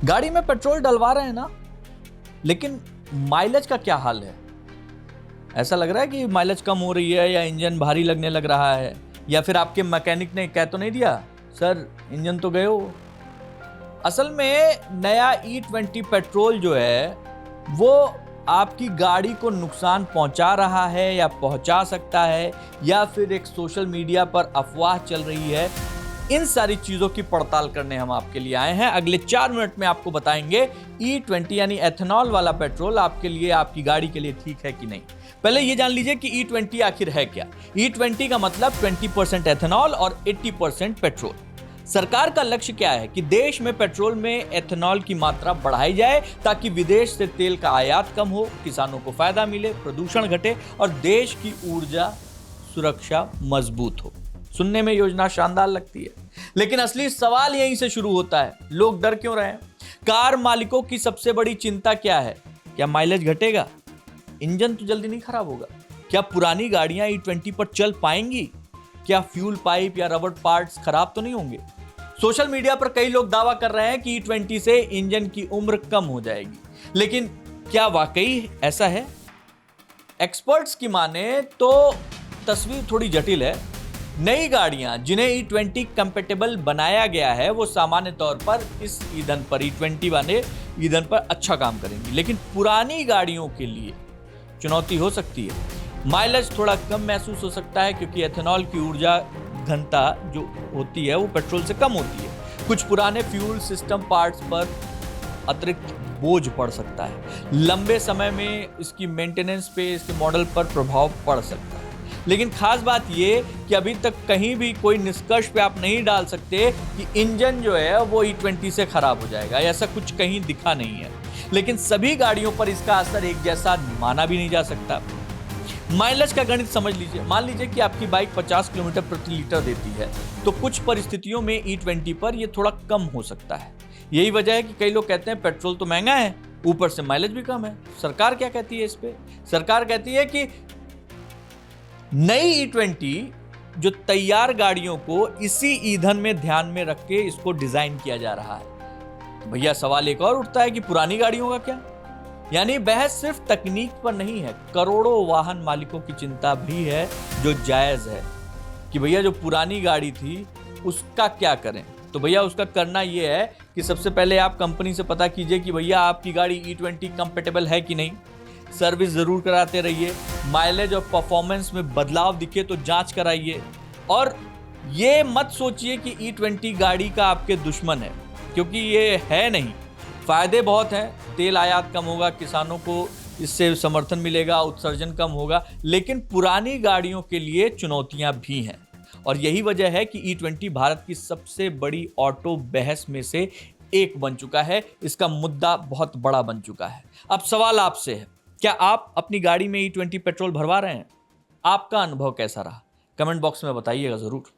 गाड़ी में पेट्रोल डलवा रहे हैं ना, लेकिन माइलेज का क्या हाल है? ऐसा लग रहा है कि माइलेज कम हो रही है या इंजन भारी लगने लग रहा है, या फिर आपके मैकेनिक ने कह तो नहीं दिया सर इंजन तो गए हो। असल में नया E20 पेट्रोल जो है वो आपकी गाड़ी को नुकसान पहुंचा रहा है या पहुंचा सकता है, या फिर एक सोशल मीडिया पर अफवाह चल रही है। इन सारी चीजों की पड़ताल करने हम आपके लिए आए हैं। अगले 4 मिनट में आपको बताएंगे E20 यानी एथेनॉल वाला पेट्रोल आपके लिए, आपकी गाड़ी के लिए ठीक है कि नहीं। पहले ये जान लीजिए कि E20 आखिर है क्या। E20 का मतलब 20% एथेनॉल और 80% पेट्रोल। सरकार का लक्ष्य क्या है कि देश में पेट्रोल में एथेनॉल की मात्रा बढ़ाई जाए ताकि विदेश से तेल का आयात कम हो, किसानों को फायदा मिले, प्रदूषण घटे और देश की ऊर्जा सुरक्षा मजबूत हो। सुनने में योजना शानदार लगती है, लेकिन असली सवाल यहीं से शुरू होता है। लोग डर क्यों रहे हैं? कार मालिकों की सबसे बड़ी चिंता क्या है? क्या माइलेज घटेगा? इंजन तो जल्दी नहीं खराब होगा? क्या पुरानी गाड़ियां E20 पर चल पाएंगी? क्या फ्यूल पाइप या रबर पार्ट्स खराब तो नहीं होंगे? सोशल मीडिया पर कई लोग दावा कर रहे हैं कि E20 से इंजन की उम्र कम हो जाएगी, लेकिन क्या वाकई ऐसा है? एक्सपर्ट्स की माने तो तस्वीर थोड़ी जटिल है। नई गाड़ियां जिन्हें E20 कंपैटिबल बनाया गया है वो सामान्य तौर पर इस ईंधन पर, E20 वाले ईंधन पर अच्छा काम करेंगी, लेकिन पुरानी गाड़ियों के लिए चुनौती हो सकती है। माइलेज थोड़ा कम महसूस हो सकता है क्योंकि एथेनॉल की ऊर्जा घनता जो होती है वो पेट्रोल से कम होती है। कुछ पुराने फ्यूल सिस्टम पार्ट्स पर अतिरिक्त बोझ पड़ सकता है। लंबे समय में इसकी मेंटेनेंस पे, इसके मॉडल पर प्रभाव पड़ सकता है। लेकिन खास बात ये कि अभी तक कहीं भी कोई निष्कर्ष पे आप नहीं डाल सकते कि इंजन जो है वो E20 से खराब हो जाएगा, ऐसा कुछ कहीं दिखा नहीं है। लेकिन सभी गाड़ियों पर इसका असर एक जैसा माना भी नहीं जा सकता। माइलेज का गणित समझ लीजिए। मान लीजिए कि आपकी बाइक 50 किलोमीटर प्रति लीटर देती है, तो कुछ परिस्थितियों में E20 पर यह थोड़ा कम हो सकता है। यही वजह है कि कई लोग कहते हैं पेट्रोल तो महंगा है, ऊपर से माइलेज भी कम है। सरकार क्या कहती है इस पे? सरकार कहती है कि नई E20 जो तैयार गाड़ियों को इसी ईंधन में ध्यान में रख के इसको डिजाइन किया जा रहा है। तो भैया सवाल एक और उठता है कि पुरानी गाड़ियों का क्या? यानी बहस सिर्फ तकनीक पर नहीं है, करोड़ों वाहन मालिकों की चिंता भी है जो जायज है कि भैया जो पुरानी गाड़ी थी उसका क्या करें। तो भैया उसका करना यह है कि सबसे पहले आप कंपनी से पता कीजिए कि भैया आपकी गाड़ी E20 कंपैटिबल है कि नहीं। सर्विस जरूर कराते रहिए। माइलेज और परफॉर्मेंस में बदलाव दिखे तो जांच कराइए। और ये मत सोचिए कि E20 गाड़ी का आपके दुश्मन है, क्योंकि ये है नहीं। फायदे बहुत हैं, तेल आयात कम होगा, किसानों को इससे समर्थन मिलेगा, उत्सर्जन कम होगा, लेकिन पुरानी गाड़ियों के लिए चुनौतियां भी हैं। और यही वजह है कि E20 भारत की सबसे बड़ी ऑटो बहस में से एक बन चुका है। इसका मुद्दा बहुत बड़ा बन चुका है। अब सवाल आपसे है, क्या आप अपनी गाड़ी में E20 पेट्रोल भरवा रहे हैं? आपका अनुभव कैसा रहा? कमेंट बॉक्स में बताइएगा जरूर।